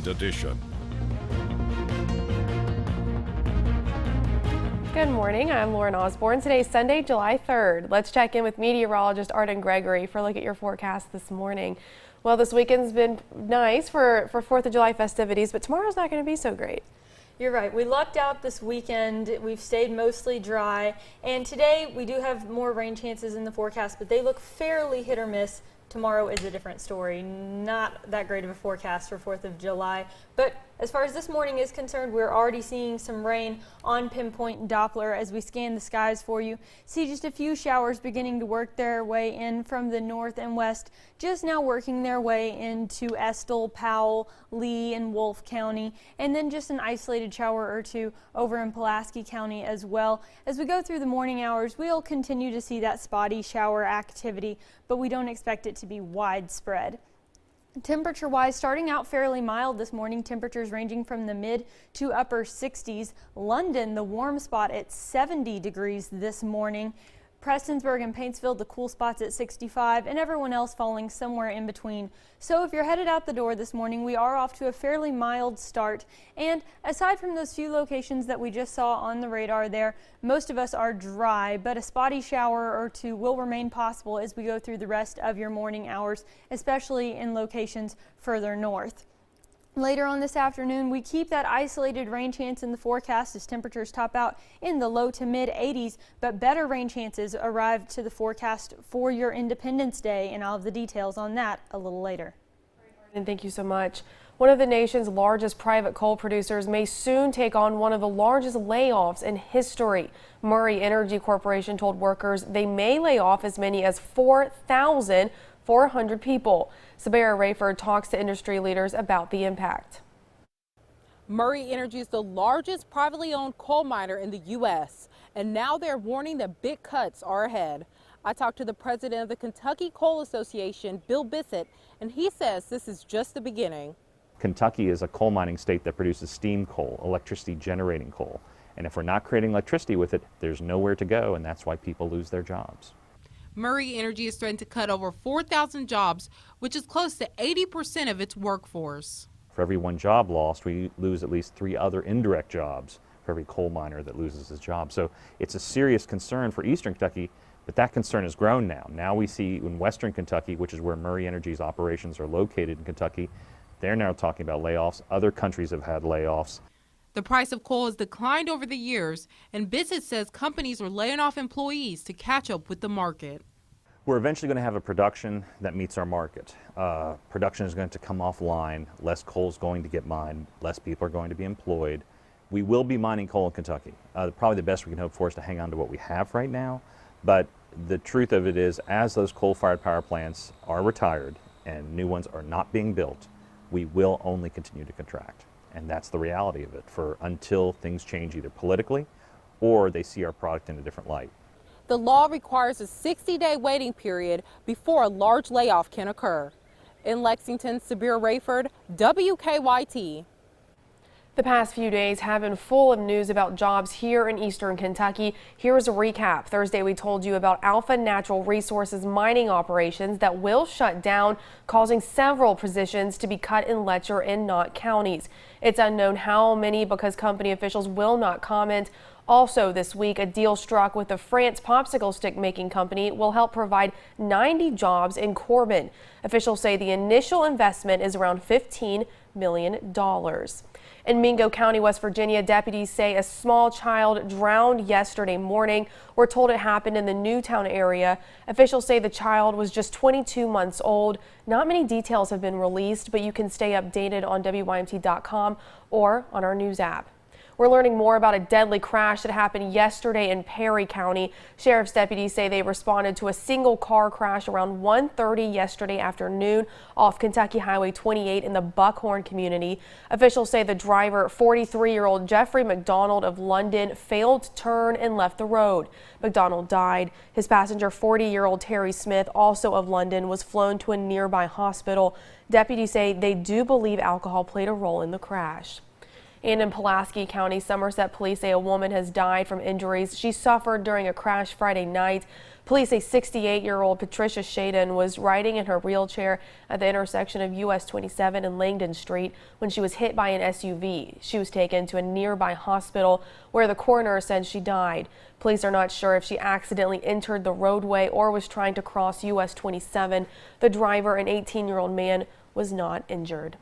Weekend Edition. Good morning, I'm Lauren Osborne. Today's Sunday, July 3rd. Let's check in with meteorologist Arden Gregory for a look at your forecast this morning. Well, this weekend's been nice for 4th of July festivities, but tomorrow's not going to be so great. You're right. We lucked out this weekend. We've stayed mostly dry. And today we do have more rain chances in the forecast, but they look fairly hit or miss. Tomorrow is a different story. Not that great of a forecast for 4th of July. But as far as this morning is concerned, we're already seeing some rain on Pinpoint and Doppler as we scan the skies for you. See just a few showers beginning to work their way in from the north and west, just now working their way into Estill, Powell, Lee, and Wolfe County, and then just an isolated shower or two over in Pulaski County as well. As we go through the morning hours, we'll continue to see that spotty shower activity, but we don't expect it to be widespread. Temperature-wise, starting out fairly mild this morning, temperatures ranging from the mid to upper 60s. London, the warm spot at 70 degrees this morning. Prestonsburg and Paintsville, the cool spots at 65, and everyone else falling somewhere in between. So if you're headed out the door this morning, we are off to a fairly mild start. And aside from those few locations that we just saw on the radar there, most of us are dry, but a spotty shower or two will remain possible as we go through the rest of your morning hours, especially in locations further north. Later on this afternoon, we keep that isolated rain chance in the forecast as temperatures top out in the low to mid 80s, but better rain chances arrive to the forecast for your Independence Day, and I'll have the details on that a little later. And thank you so much. One of the nation's largest private coal producers may soon take on one of the largest layoffs in history. Murray Energy Corporation told workers they may lay off as many as 4,400 people. Sabera Rayford talks to industry leaders about the impact. Murray Energy is the largest privately owned coal miner in the U.S., and now they're warning that big cuts are ahead. I talked to the president of the Kentucky Coal Association, Bill Bissett, and he says this is just the beginning. Kentucky is a coal mining state that produces steam coal, electricity generating coal. And if we're not creating electricity with it, there's nowhere to go, and that's why people lose their jobs. Murray Energy is threatening to cut over 4,000 jobs, which is close to 80% of its workforce. For every one job lost, we lose at least 3 other indirect jobs for every coal miner that loses his job. So it's a serious concern for Eastern Kentucky, but that concern has grown now. Now we see in Western Kentucky, which is where Murray Energy's operations are located in Kentucky, they're now talking about layoffs. Other countries have had layoffs. The price of coal has declined over the years, and Bissett says companies are laying off employees to catch up with the market. We're eventually going to have a production that meets our market. Production is going to come offline, less coal is going to get mined, less people are going to be employed. We will be mining coal in Kentucky. Probably the best we can hope for is to hang on to what we have right now, but the truth of it is, as those coal-fired power plants are retired and new ones are not being built, we will only continue to contract. And that's the reality of it until things change either politically or they see our product in a different light. The law requires a 60-day waiting period before a large layoff can occur. In Lexington, Sabera Rayford, WKYT. The past few days have been full of news about jobs here in Eastern Kentucky. Here's a recap. Thursday, we told you about Alpha Natural Resources mining operations that will shut down, causing several positions to be cut in Letcher and Knott counties. It's unknown how many because company officials will not comment. Also this week, a deal struck with the France popsicle stick making company will help provide 90 jobs in Corbin. Officials say the initial investment is around $15 million. In Mingo County, West Virginia, deputies say a small child drowned yesterday morning. We're told it happened in the Newtown area. Officials say the child was just 22 months old. Not many details have been released, but you can stay updated on WYMT.com or on our news app. We're learning more about a deadly crash that happened yesterday in Perry County. Sheriff's deputies say they responded to a single car crash around 1:30 yesterday afternoon off Kentucky Highway 28 in the Buckhorn community. Officials say the driver, 43-year-old Jeffrey McDonald of London, failed to turn and left the road. McDonald died. His passenger, 40-year-old Terry Smith, also of London, was flown to a nearby hospital. Deputies say they do believe alcohol played a role in the crash. And in Pulaski County, Somerset police say a woman has died from injuries she suffered during a crash Friday night. Police say 68-year-old Patricia Shaden was riding in her wheelchair at the intersection of US 27 and Langdon Street when she was hit by an SUV. She was taken to a nearby hospital where the coroner said she died. Police are not sure if she accidentally entered the roadway or was trying to cross US 27. The driver, an 18-year-old man, was not injured.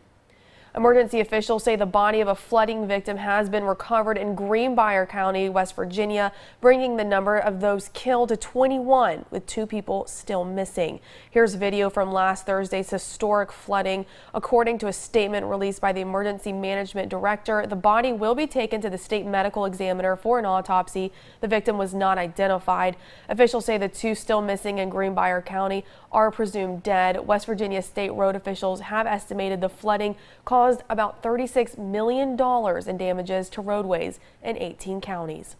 Emergency officials say the body of a flooding victim has been recovered in Greenbrier County, West Virginia, bringing the number of those killed to 21, with 2 people still missing. Here's video from last Thursday's historic flooding. According to a statement released by the emergency management director, the body will be taken to the state medical examiner for an autopsy. The victim was not identified. Officials say the 2 still missing in Greenbrier County are presumed dead. West Virginia state road officials have estimated the flooding caused about $36 million in damages to roadways in 18 counties.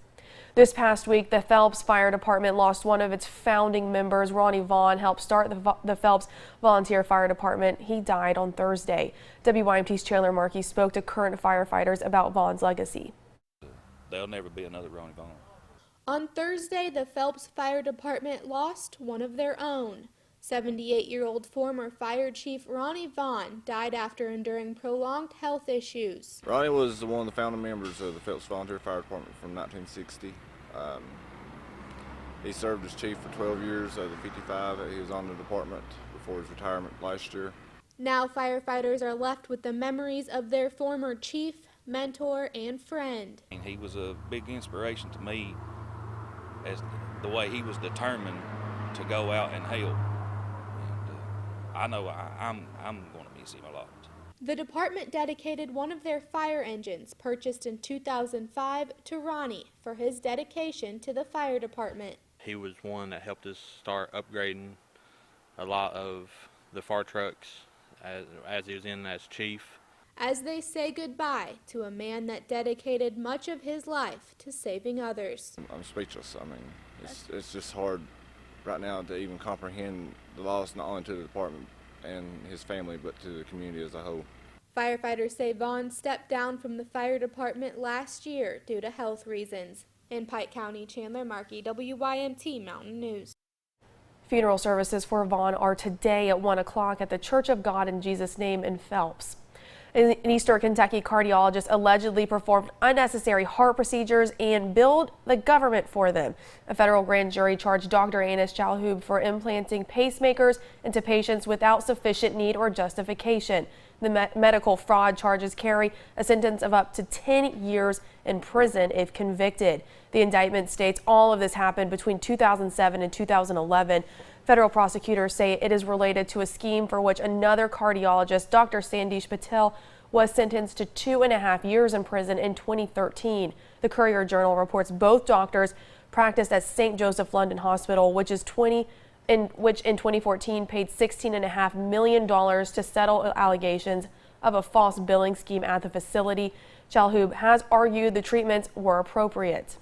This past week, the Phelps Fire Department lost one of its founding members. Ronnie Vaughn helped start the Phelps Volunteer Fire Department. He died on Thursday. WYMT's Chandler Markey spoke to current firefighters about Vaughn's legacy. There'll never be another Ronnie Vaughn. On Thursday, the Phelps Fire Department lost one of their own. 78-year-old former fire chief Ronnie Vaughn died after enduring prolonged health issues. Ronnie was one of the founding members of the Phelps Volunteer Fire Department from 1960. He served as chief for 12 years of the 55 that he was on the department before his retirement last year. Now firefighters are left with the memories of their former chief, mentor, and friend. He was a big inspiration to me as the way he was determined to go out and help. I know I'm going to miss him a lot. The department dedicated one of their fire engines, purchased in 2005, to Ronnie for his dedication to the fire department. He was one that helped us start upgrading a lot of the fire trucks as he was in as chief. As they say goodbye to a man that dedicated much of his life to saving others. I'm speechless. I mean, it's just hard right now to even comprehend the loss not only to the department and his family, but to the community as a whole. Firefighters say Vaughn stepped down from the fire department last year due to health reasons. In Pike County, Chandler Markey, WYMT Mountain News. Funeral services for Vaughn are today at 1 o'clock at the Church of God in Jesus' Name in Phelps. An Eastern Kentucky cardiologist allegedly performed unnecessary heart procedures and billed the government for them. A federal grand jury charged Dr. Anis Chalhoub for implanting pacemakers into patients without sufficient need or justification. The medical fraud charges carry a sentence of up to 10 years in prison if convicted. The indictment states all of this happened between 2007 and 2011. Federal prosecutors say it is related to a scheme for which another cardiologist, Dr. Sandesh Patel, was sentenced to 2.5 years in prison in 2013. The Courier-Journal reports both doctors practiced at St. Joseph London Hospital, which in 2014 paid $16.5 million to settle allegations of a false billing scheme at the facility. Chalhoub has argued the treatments were appropriate.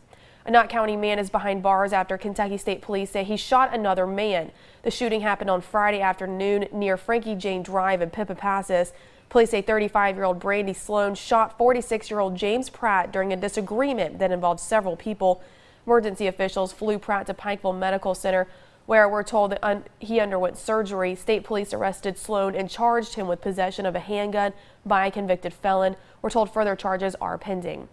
A Knott County man is behind bars after Kentucky State Police say he shot another man. The shooting happened on Friday afternoon near Frankie Jane Drive in Pippapassis. Police say 35-year-old Brandy Sloan shot 46-year-old James Pratt during a disagreement that involved several people. Emergency officials flew Pratt to Pikeville Medical Center, where we're told that he underwent surgery. State police arrested Sloan and charged him with possession of a handgun by a convicted felon. We're told further charges are pending.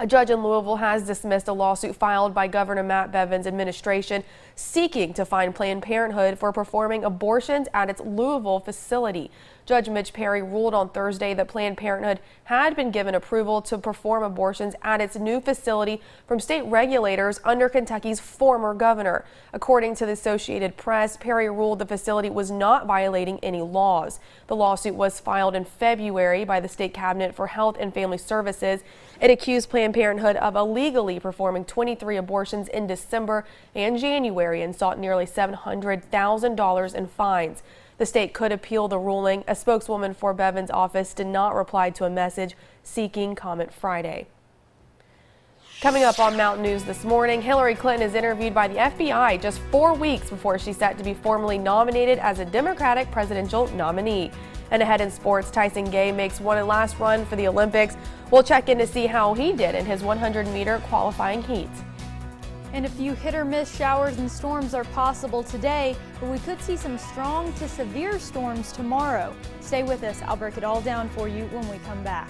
A judge in Louisville has dismissed a lawsuit filed by Governor Matt Bevin's administration seeking to fine Planned Parenthood for performing abortions at its Louisville facility. Judge Mitch Perry ruled on Thursday that Planned Parenthood had been given approval to perform abortions at its new facility from state regulators under Kentucky's former governor. According to the Associated Press, Perry ruled the facility was not violating any laws. The lawsuit was filed in February by the State Cabinet for Health and Family Services. It accused Planned Parenthood of illegally performing 23 abortions in December and January and sought nearly $700,000 in fines. The state could appeal the ruling. A spokeswoman for Bevin's office did not reply to a message seeking comment Friday. Coming up on Mountain News this morning, Hillary Clinton is interviewed by the FBI just 4 weeks before she's set to be formally nominated as a Democratic presidential nominee. And ahead in sports, Tyson Gay makes one last run for the Olympics. We'll check in to see how he did in his 100-meter qualifying heat. And a few hit-or-miss showers and storms are possible today, but we could see some strong to severe storms tomorrow. Stay with us. I'll break it all down for you when we come back.